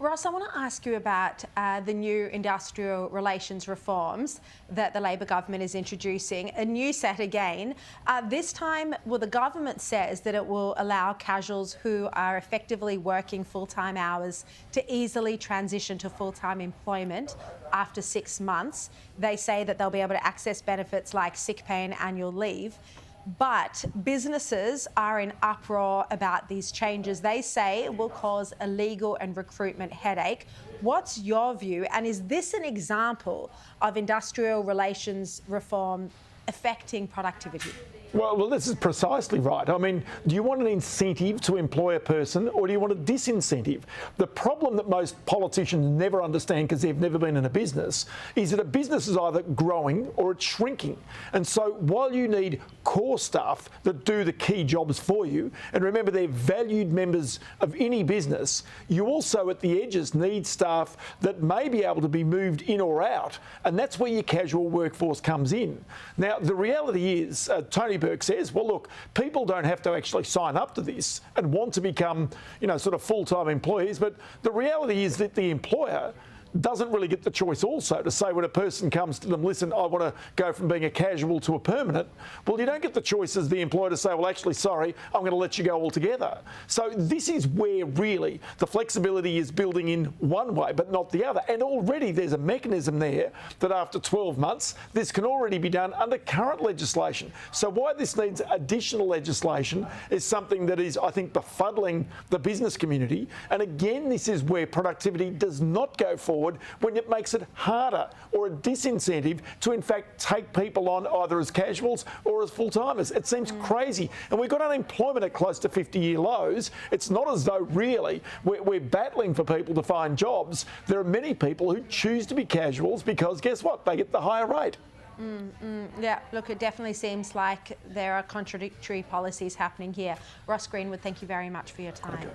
Ross, I want to ask you about the new industrial relations reforms that the Labor government is introducing. A new set again. This time, well, the government says that it will allow casuals who are effectively working full-time hours to easily transition to full-time employment after 6 months. They say that they'll be able to access benefits like sick pay and annual leave. But businesses are in uproar about these changes. They say it will cause a legal and recruitment headache. What's your view? And is this an example of industrial relations reform affecting productivity? Well, this is precisely right. I mean, do you want an incentive to employ a person or do you want a disincentive? The problem that most politicians never understand because they've never been in a business is that a business is either growing or it's shrinking. And so while you need core staff that do the key jobs for you, and remember they're valued members of any business, you also at the edges need staff that may be able to be moved in or out. And that's where your casual workforce comes in. Now, the reality is, Tony Burke says, well, look, people don't have to actually sign up to this and want to become, sort of full-time employees. But the reality is that the employer doesn't really get the choice also to say when a person comes to them, listen, I want to go from being a casual to a permanent. Well, you don't get the choice as the employer to say, well, actually, sorry, I'm going to let you go altogether. So this is where really the flexibility is building in one way, but not the other. And already there's a mechanism there that after 12 months, this can already be done under current legislation. So why this needs additional legislation is something that is, I think, befuddling the business community. And again, this is where productivity does not go forward when it makes it harder or a disincentive to in fact take people on either as casuals or as full-timers. It seems crazy. And we've got unemployment at close to 50-year lows. It's not as though really we're battling for people to find jobs. There are many people who choose to be casuals because guess what? They get the higher rate. Yeah, look, it definitely seems like there are contradictory policies happening here. Ross Greenwood, thank you very much for your time. Okay.